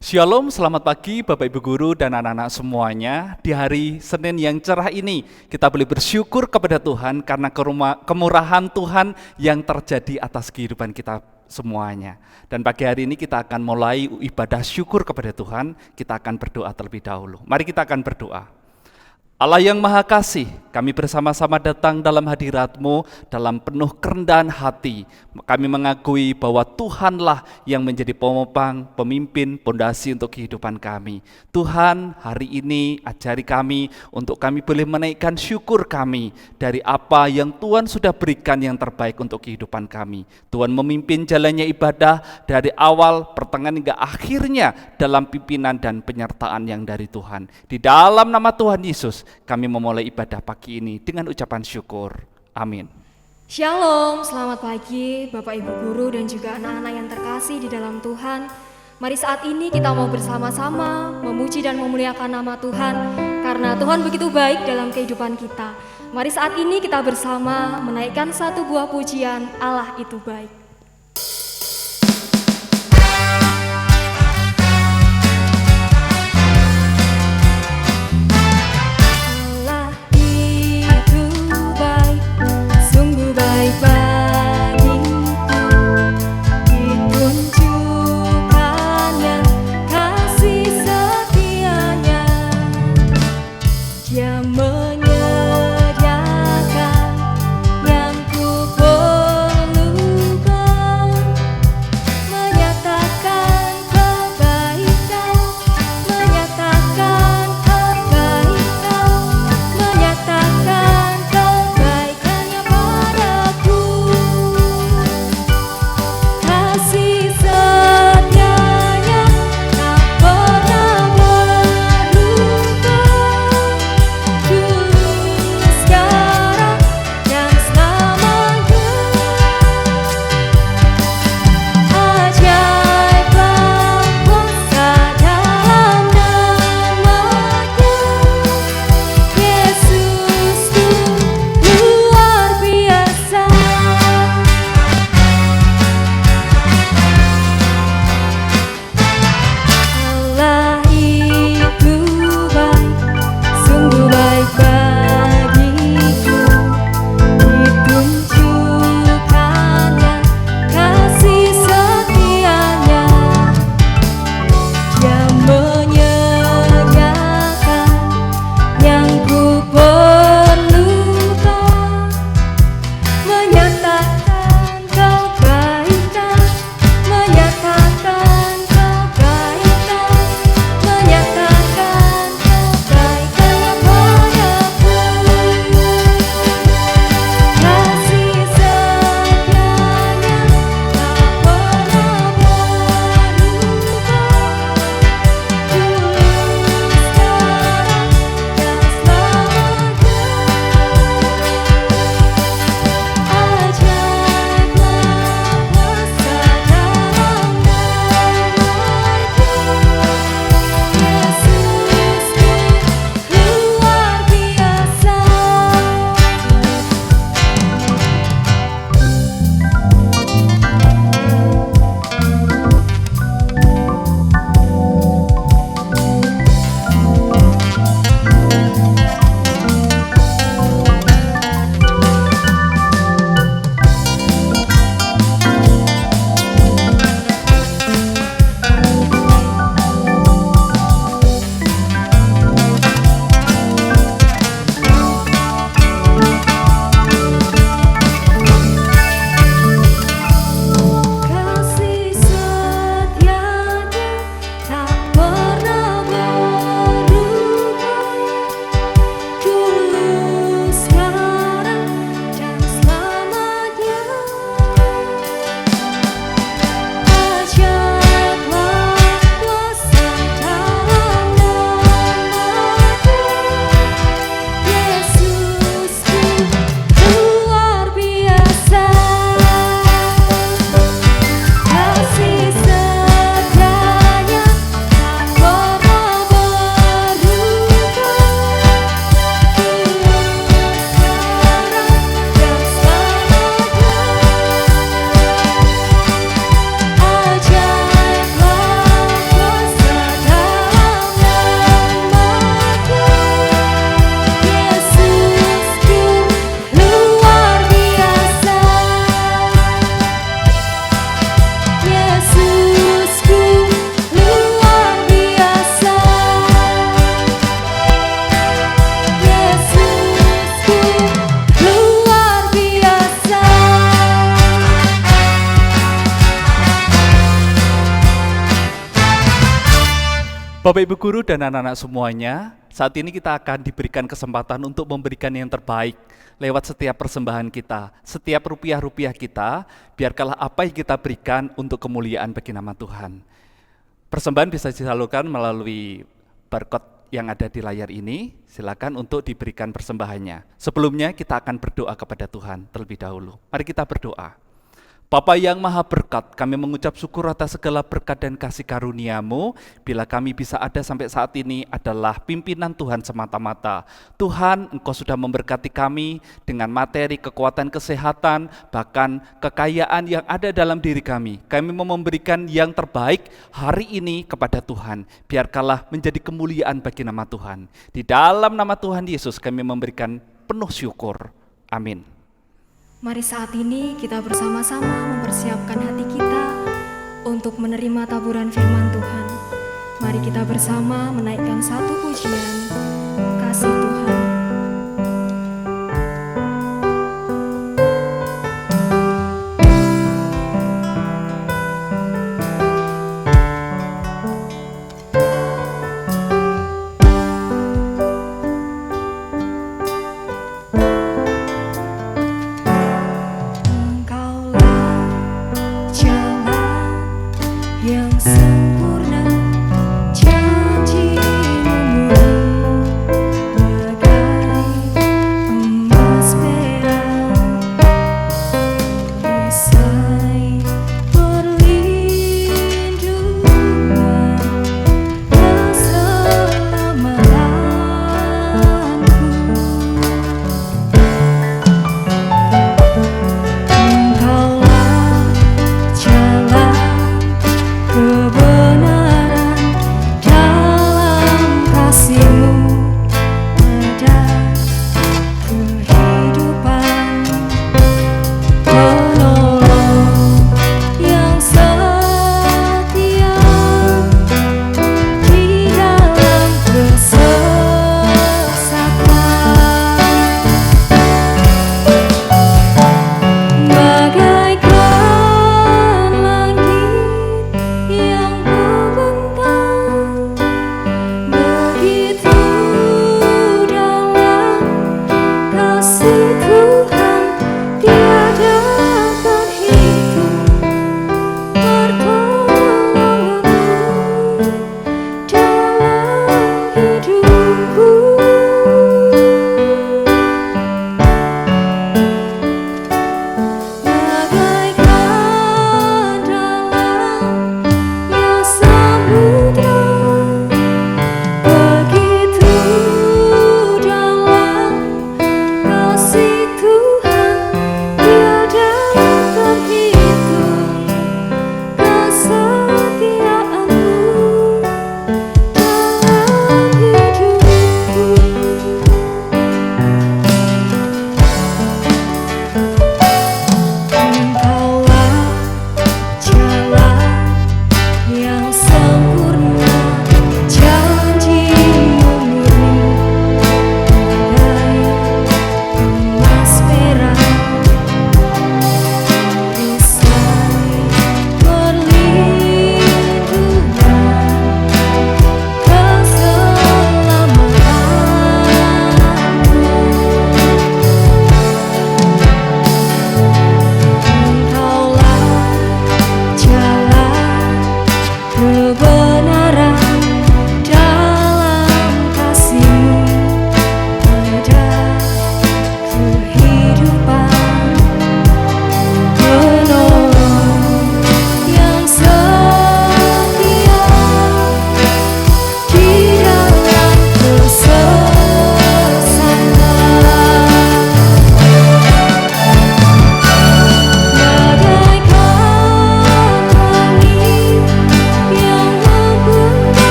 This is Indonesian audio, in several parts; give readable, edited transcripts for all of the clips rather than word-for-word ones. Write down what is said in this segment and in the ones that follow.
Shalom, selamat pagi Bapak Ibu Guru dan anak-anak semuanya. Di hari Senin yang cerah ini, kita boleh bersyukur kepada Tuhan karena kemurahan Tuhan yang terjadi atas kehidupan kita semuanya. Dan pagi hari ini kita akan mulai ibadah syukur kepada Tuhan. Kita akan berdoa terlebih dahulu. Mari kita akan berdoa. Allah yang Maha Kasih, kami bersama-sama datang dalam hadirat-Mu dalam penuh kerendahan hati. Kami mengakui bahwa Tuhanlah yang menjadi penopang, pemimpin, pondasi untuk kehidupan kami. Tuhan, hari ini ajari kami untuk kami boleh menaikkan syukur kami dari apa yang Tuhan sudah berikan yang terbaik untuk kehidupan kami. Tuhan memimpin jalannya ibadah dari awal, pertengahan hingga akhirnya dalam pimpinan dan penyertaan yang dari Tuhan. Di dalam nama Tuhan Yesus, kami memulai ibadah pagi ini dengan ucapan syukur. Amin. Shalom, selamat pagi Bapak Ibu Guru dan juga anak-anak yang terkasih di dalam Tuhan. Mari saat ini kita mau bersama-sama memuji dan memuliakan nama Tuhan, karena Tuhan begitu baik dalam kehidupan kita. Mari saat ini kita bersama menaikkan satu buah pujian, Allah itu baik. Menyediakan yang ku perlukan. Bapak Ibu Guru dan anak-anak semuanya, saat ini kita akan diberikan kesempatan untuk memberikan yang terbaik lewat setiap persembahan kita, setiap rupiah-rupiah kita, biarkanlah apa yang kita berikan untuk kemuliaan bagi nama Tuhan. Persembahan bisa disalurkan melalui barcode yang ada di layar ini, silakan untuk diberikan persembahannya. Sebelumnya kita akan berdoa kepada Tuhan terlebih dahulu. Mari kita berdoa. Bapa yang maha berkat, kami mengucap syukur atas segala berkat dan kasih karunia-Mu. Bila kami bisa ada sampai saat ini adalah pimpinan Tuhan semata-mata. Tuhan, Engkau sudah memberkati kami dengan materi, kekuatan, kesehatan, bahkan kekayaan yang ada dalam diri kami. Kami mau memberikan yang terbaik hari ini kepada Tuhan. Biarkanlah menjadi kemuliaan bagi nama Tuhan. Di dalam nama Tuhan Yesus kami memberikan penuh syukur. Amin. Mari saat ini kita bersama-sama mempersiapkan hati kita untuk menerima taburan firman Tuhan. Mari kita bersama menaikkan satu pujian, kasih Tuhan. Kebenaran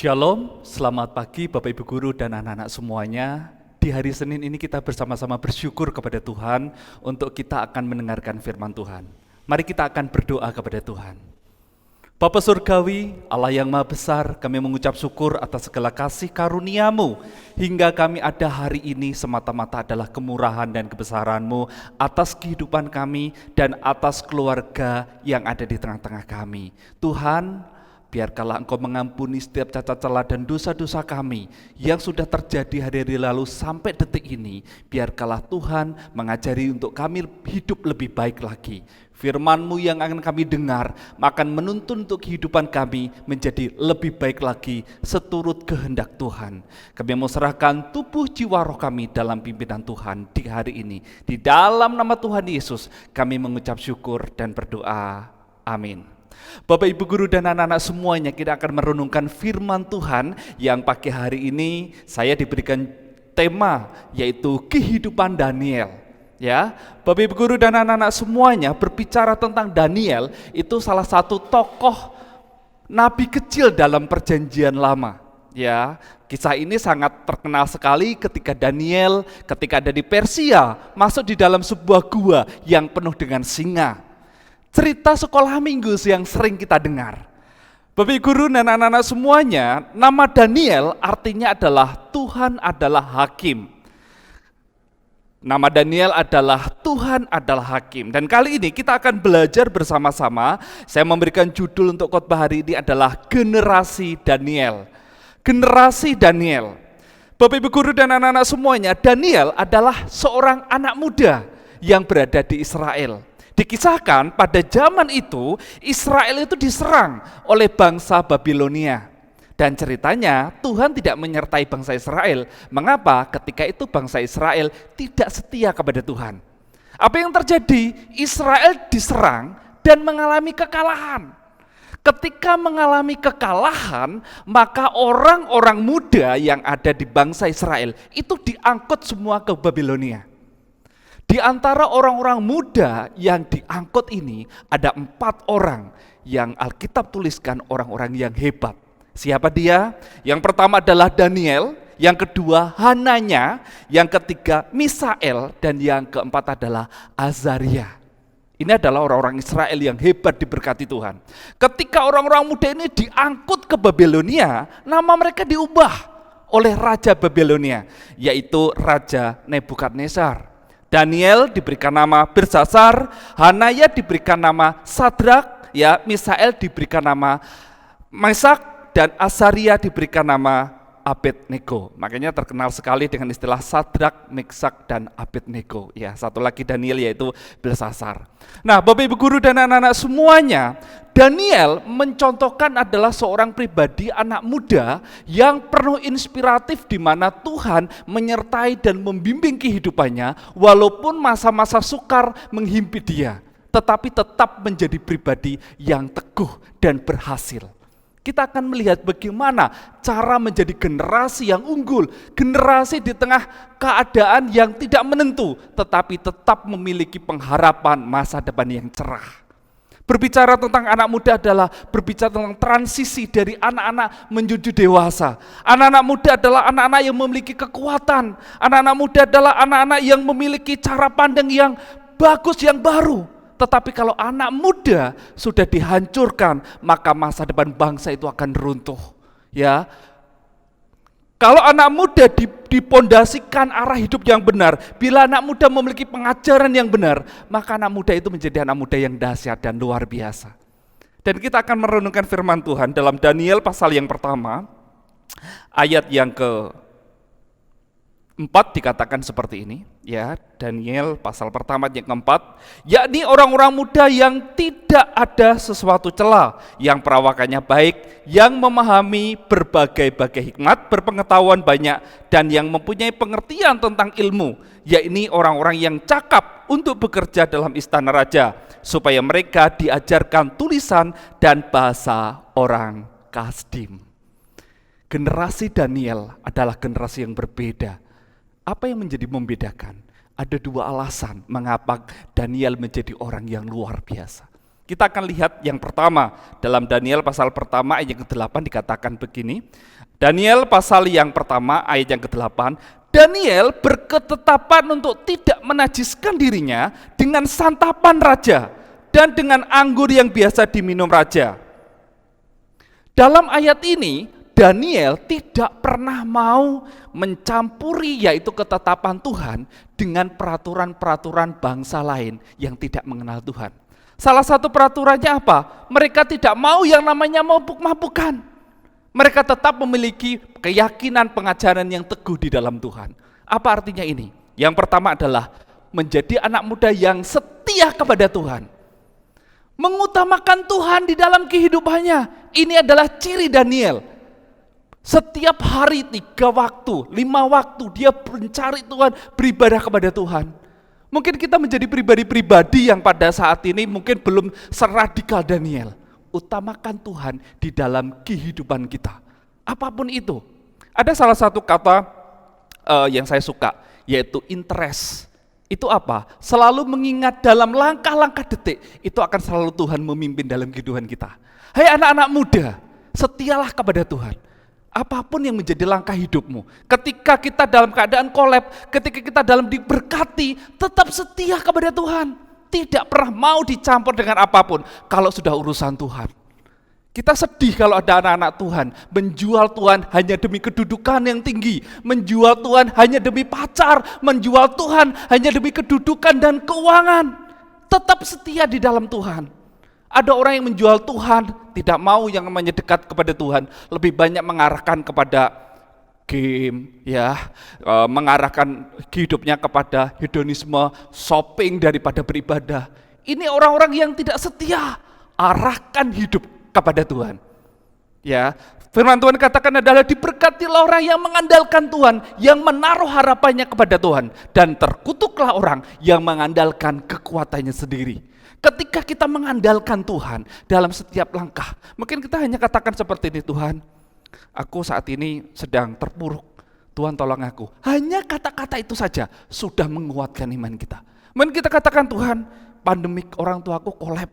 Shalom, selamat pagi Bapak Ibu Guru dan anak-anak semuanya. Di hari Senin ini kita bersama-sama bersyukur kepada Tuhan untuk kita akan mendengarkan firman Tuhan. Mari kita akan berdoa kepada Tuhan. Bapa Surgawi, Allah yang Maha Besar, kami mengucap syukur atas segala kasih karunia-Mu hingga kami ada hari ini semata-mata adalah kemurahan dan kebesaran-Mu atas kehidupan kami dan atas keluarga yang ada di tengah-tengah kami. Tuhan, biarkanlah Engkau mengampuni setiap cacat celah dan dosa-dosa kami yang sudah terjadi hari-hari lalu sampai detik ini. Biarkanlah Tuhan mengajari untuk kami hidup lebih baik lagi. Firman-Mu yang akan kami dengar akan menuntun untuk kehidupan kami menjadi lebih baik lagi seturut kehendak Tuhan. Kami mau serahkan tubuh jiwa roh kami dalam pimpinan Tuhan di hari ini. Di dalam nama Tuhan Yesus kami mengucap syukur dan berdoa. Amin. Bapak Ibu Guru dan anak-anak semuanya, kita akan merenungkan firman Tuhan yang pagi hari ini saya diberikan tema yaitu kehidupan Daniel. Ya, Bapak Ibu Guru dan anak-anak semuanya, berbicara tentang Daniel itu salah satu tokoh nabi kecil dalam perjanjian lama. Ya, kisah ini sangat terkenal sekali ketika Daniel ketika ada di Persia masuk di dalam sebuah gua yang penuh dengan singa. Cerita sekolah minggu yang sering kita dengar. Bapak Ibu Guru dan anak-anak semuanya, nama Daniel artinya adalah Tuhan adalah hakim. Nama Daniel adalah Tuhan adalah hakim. Dan kali ini kita akan belajar bersama-sama. Saya memberikan judul untuk khotbah hari ini adalah Generasi Daniel. Generasi Daniel. Bapak Ibu Guru dan anak-anak semuanya, Daniel adalah seorang anak muda yang berada di Israel. Dikisahkan pada zaman itu Israel itu diserang oleh bangsa Babilonia. Dan ceritanya Tuhan tidak menyertai bangsa Israel. Mengapa? Ketika itu bangsa Israel tidak setia kepada Tuhan. Apa yang terjadi? Israel diserang dan mengalami kekalahan. Ketika mengalami kekalahan, maka orang-orang muda yang ada di bangsa Israel itu diangkut semua ke Babilonia. Di antara orang-orang muda yang diangkut ini ada 4 orang yang Alkitab tuliskan orang-orang yang hebat. Siapa dia? Yang pertama adalah Daniel, yang kedua Hananya, yang ketiga Misael, dan yang keempat adalah Azaria. Ini adalah orang-orang Israel yang hebat diberkati Tuhan. Ketika orang-orang muda ini diangkut ke Babilonia, nama mereka diubah oleh Raja Babilonia, yaitu Raja Nebukadnezar. Daniel diberikan nama Belsasar, Hanaya diberikan nama Sadrak, ya, Misael diberikan nama Mesak, dan Azaria diberikan nama Abednego. Makanya terkenal sekali dengan istilah Sadrak, Mesak, dan Abednego. Ya, satu lagi Daniel yaitu Belsasar. Nah, Bapak Ibu Guru dan anak-anak semuanya, Daniel mencontohkan adalah seorang pribadi anak muda yang penuh inspiratif di mana Tuhan menyertai dan membimbing kehidupannya walaupun masa-masa sukar menghimpit dia, tetapi tetap menjadi pribadi yang teguh dan berhasil. Kita akan melihat bagaimana cara menjadi generasi yang unggul, generasi di tengah keadaan yang tidak menentu, tetapi tetap memiliki pengharapan masa depan yang cerah. Berbicara tentang anak muda adalah berbicara tentang transisi dari anak-anak menuju dewasa. Anak-anak muda adalah anak-anak yang memiliki kekuatan. Anak-anak muda adalah anak-anak yang memiliki cara pandang yang bagus, yang baru. Tetapi kalau anak muda sudah dihancurkan, maka masa depan bangsa itu akan runtuh. Ya, kalau anak muda dipondasikan arah hidup yang benar, bila anak muda memiliki pengajaran yang benar, maka anak muda itu menjadi anak muda yang dahsyat dan luar biasa. Dan kita akan merenungkan firman Tuhan dalam Daniel pasal yang pertama, ayat yang ke-4 dikatakan seperti ini. Ya, Daniel pasal pertama yang keempat, yakni orang-orang muda yang tidak ada sesuatu cela, yang perawakannya baik, yang memahami berbagai-bagai hikmat, berpengetahuan banyak, dan yang mempunyai pengertian tentang ilmu, yakni orang-orang yang cakap untuk bekerja dalam istana raja, supaya mereka diajarkan tulisan dan bahasa orang Kasdim. Generasi Daniel adalah generasi yang berbeda. Apa yang menjadi membedakan? Ada 2 alasan mengapa Daniel menjadi orang yang luar biasa. Kita akan lihat yang pertama, dalam Daniel pasal pertama ayat yang ke-8 dikatakan begini. Daniel pasal yang pertama ayat yang ke-8, Daniel berketetapan untuk tidak menajiskan dirinya dengan santapan raja dan dengan anggur yang biasa diminum raja. Dalam ayat ini, Daniel tidak pernah mau mencampuri yaitu ketetapan Tuhan dengan peraturan-peraturan bangsa lain yang tidak mengenal Tuhan. Salah satu peraturannya apa? Mereka tidak mau yang namanya mabuk-mabukan. Mereka tetap memiliki keyakinan pengajaran yang teguh di dalam Tuhan. Apa artinya ini? Yang pertama adalah menjadi anak muda yang setia kepada Tuhan. Mengutamakan Tuhan di dalam kehidupannya. Ini adalah ciri Daniel. Setiap hari 3 waktu, 5 waktu dia mencari Tuhan, beribadah kepada Tuhan. Mungkin kita menjadi pribadi-pribadi yang pada saat ini mungkin belum seradikal Daniel. Utamakan Tuhan di dalam kehidupan kita. Apapun itu. Ada salah satu kata yang saya suka, yaitu interest. Itu apa? Selalu mengingat dalam langkah-langkah detik, itu akan selalu Tuhan memimpin dalam kehidupan kita. Hai anak-anak muda, setialah kepada Tuhan. Apapun yang menjadi langkah hidupmu, ketika kita dalam keadaan kolab, ketika kita dalam diberkati, tetap setia kepada Tuhan. Tidak pernah mau dicampur dengan apapun kalau sudah urusan Tuhan. Kita sedih kalau ada anak-anak Tuhan menjual Tuhan hanya demi kedudukan yang tinggi, menjual Tuhan hanya demi pacar, menjual Tuhan hanya demi kedudukan dan keuangan. Tetap setia di dalam Tuhan. Ada orang yang menjual Tuhan, tidak mau yang namanya dekat kepada Tuhan, lebih banyak mengarahkan kepada game, ya, mengarahkan hidupnya kepada hedonisme, shopping daripada beribadah. Ini orang-orang yang tidak setia, arahkan hidup kepada Tuhan. Ya, firman Tuhan katakan adalah diberkatilah orang yang mengandalkan Tuhan, yang menaruh harapannya kepada Tuhan, dan terkutuklah orang yang mengandalkan kekuatannya sendiri. Ketika kita mengandalkan Tuhan dalam setiap langkah, mungkin kita hanya katakan seperti ini, Tuhan, aku saat ini sedang terpuruk, Tuhan tolong aku. Hanya kata-kata itu saja sudah menguatkan iman kita. Mungkin kita katakan, Tuhan, pandemik orang tuaku kolab,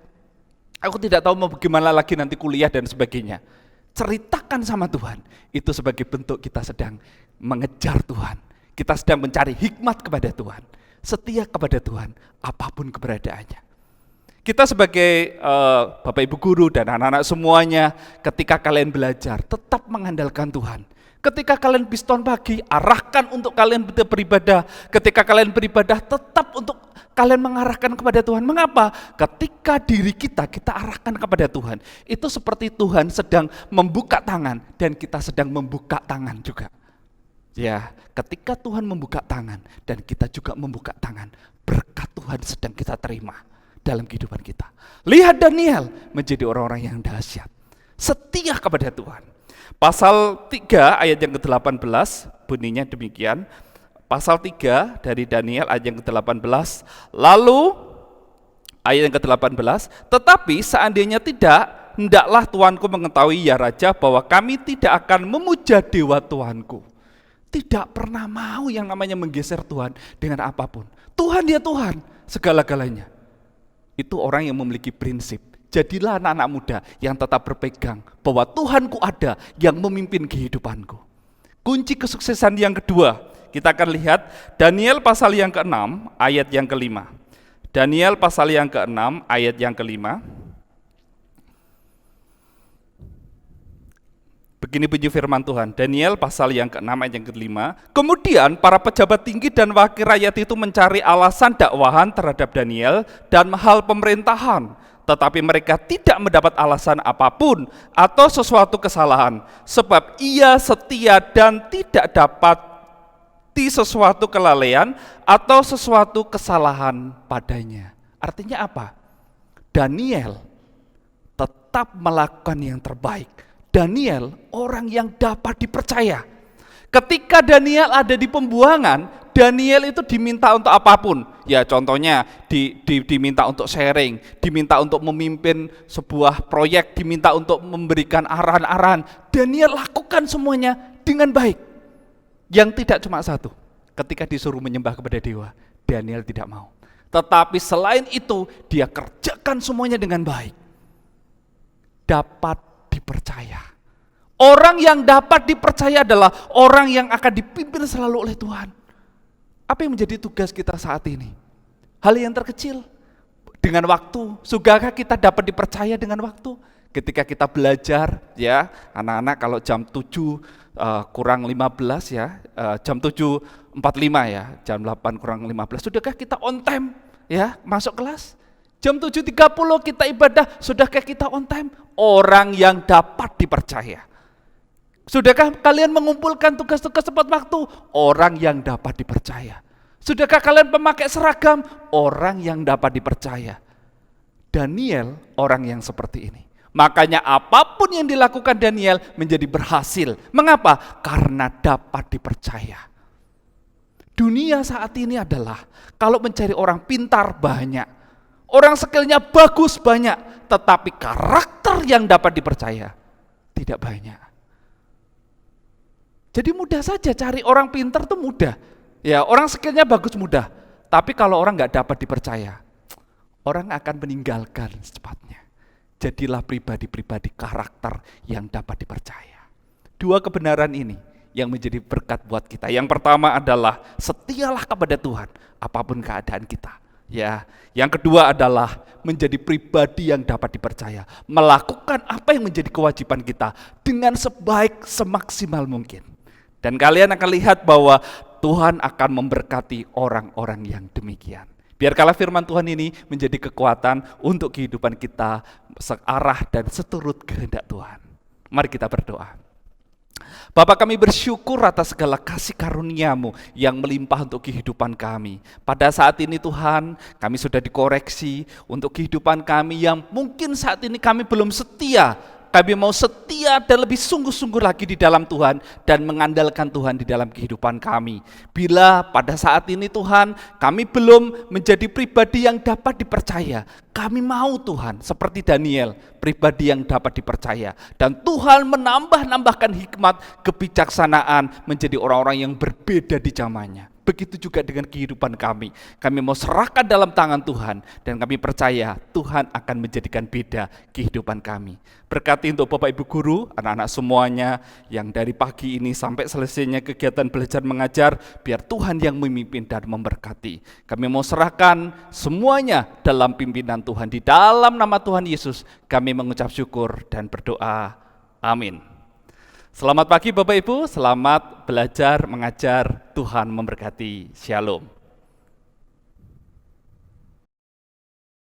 aku tidak tahu mau bagaimana lagi nanti kuliah dan sebagainya. Ceritakan sama Tuhan, itu sebagai bentuk kita sedang mengejar Tuhan. Kita sedang mencari hikmat kepada Tuhan, setia kepada Tuhan, apapun keberadaannya. Kita sebagai Bapak Ibu Guru dan anak-anak semuanya, ketika kalian belajar, tetap mengandalkan Tuhan. Ketika kalian piston pagi, arahkan untuk kalian beribadah. Ketika kalian beribadah, tetap untuk kalian mengarahkan kepada Tuhan. Mengapa? Ketika diri kita arahkan kepada Tuhan, itu seperti Tuhan sedang membuka tangan dan kita sedang membuka tangan juga. Ya, ketika Tuhan membuka tangan dan kita juga membuka tangan, berkat Tuhan sedang kita terima dalam kehidupan kita. Lihat Daniel menjadi orang-orang yang dahsyat, setia kepada Tuhan. Pasal 3 ayat yang ke-18 bunyinya demikian. Pasal 3 dari Daniel ayat yang ke-18. Lalu ayat yang ke-18, tetapi seandainya tidak, hendaklah tuanku mengetahui ya raja bahwa kami tidak akan memuja dewa tuanku. Tidak pernah mau yang namanya menggeser Tuhan dengan apapun. Tuhan dia Tuhan segala-galanya. Itu orang yang memiliki prinsip. Jadilah anak-anak muda yang tetap berpegang bahwa Tuhanku ada yang memimpin kehidupanku. Kunci kesuksesan yang kedua, kita akan lihat Daniel pasal yang ke-6 ayat yang ke-5. Daniel pasal yang ke-6 ayat yang ke-5. Begini bunyi firman Tuhan, Daniel pasal yang ke-6 ayat yang ke-5. Kemudian para pejabat tinggi dan wakil rakyat itu mencari alasan dakwahan terhadap Daniel dan hal pemerintahan. Tetapi mereka tidak mendapat alasan apapun atau sesuatu kesalahan. Sebab ia setia dan tidak dapati sesuatu kelalaian atau sesuatu kesalahan padanya. Artinya apa? Daniel tetap melakukan yang terbaik. Daniel orang yang dapat dipercaya. Ketika Daniel ada di pembuangan, Daniel itu diminta untuk apapun. Ya contohnya diminta untuk sharing, diminta untuk memimpin sebuah proyek, diminta untuk memberikan arahan-arahan. Daniel lakukan semuanya dengan baik. Yang tidak cuma satu, ketika disuruh menyembah kepada dewa, Daniel tidak mau. Tetapi selain itu, dia kerjakan semuanya dengan baik. Dapat dipercaya. Orang yang dapat dipercaya adalah orang yang akan dipimpin selalu oleh Tuhan. Apa yang menjadi tugas kita saat ini? Hal yang terkecil, dengan waktu. Sudahkah kita dapat dipercaya dengan waktu? Ketika kita belajar, ya, anak-anak kalau jam 7 kurang 15 ya, jam 7.45 ya, jam 8 kurang 15, sudahkah kita on time ya masuk kelas? Jam 7.30 kita ibadah, sudahkah kita on time? Orang yang dapat dipercaya. Sudahkah kalian mengumpulkan tugas-tugas tepat waktu? Orang yang dapat dipercaya. Sudahkah kalian memakai seragam? Orang yang dapat dipercaya. Daniel orang yang seperti ini. Makanya apapun yang dilakukan Daniel menjadi berhasil. Mengapa? Karena dapat dipercaya. Dunia saat ini adalah kalau mencari orang pintar banyak, orang skillnya bagus banyak, tetapi karakter yang dapat dipercaya tidak banyak. Jadi mudah saja cari orang pintar itu mudah. Ya, orang skillnya bagus mudah. Tapi kalau orang nggak dapat dipercaya, orang akan meninggalkan secepatnya. Jadilah pribadi-pribadi karakter yang dapat dipercaya. Dua kebenaran ini yang menjadi berkat buat kita. Yang pertama adalah setialah kepada Tuhan apapun keadaan kita. Ya, yang kedua adalah menjadi pribadi yang dapat dipercaya, melakukan apa yang menjadi kewajiban kita dengan sebaik semaksimal mungkin. Dan kalian akan lihat bahwa Tuhan akan memberkati orang-orang yang demikian. Biarkanlah firman Tuhan ini menjadi kekuatan untuk kehidupan kita searah dan seturut kehendak Tuhan. Mari kita berdoa. Bapa, kami bersyukur atas segala kasih karunia-Mu yang melimpah untuk kehidupan kami. Pada saat ini Tuhan, kami sudah dikoreksi untuk kehidupan kami yang mungkin saat ini kami belum setia. Kami mau setia dan lebih sungguh-sungguh lagi di dalam Tuhan dan mengandalkan Tuhan di dalam kehidupan kami. Bila pada saat ini Tuhan, kami belum menjadi pribadi yang dapat dipercaya, kami mau Tuhan seperti Daniel, pribadi yang dapat dipercaya. Dan Tuhan menambahkan hikmat, kebijaksanaan menjadi orang-orang yang berbeda di zamannya. Begitu juga dengan kehidupan kami. Kami mau serahkan dalam tangan Tuhan dan kami percaya Tuhan akan menjadikan beda kehidupan kami. Berkati untuk Bapak Ibu Guru, anak-anak semuanya yang dari pagi ini sampai selesainya kegiatan belajar mengajar, biar Tuhan yang memimpin dan memberkati. Kami mau serahkan semuanya dalam pimpinan Tuhan. Di dalam nama Tuhan Yesus kami mengucap syukur dan berdoa. Amin. Selamat pagi Bapak Ibu, selamat belajar mengajar, Tuhan memberkati. Shalom.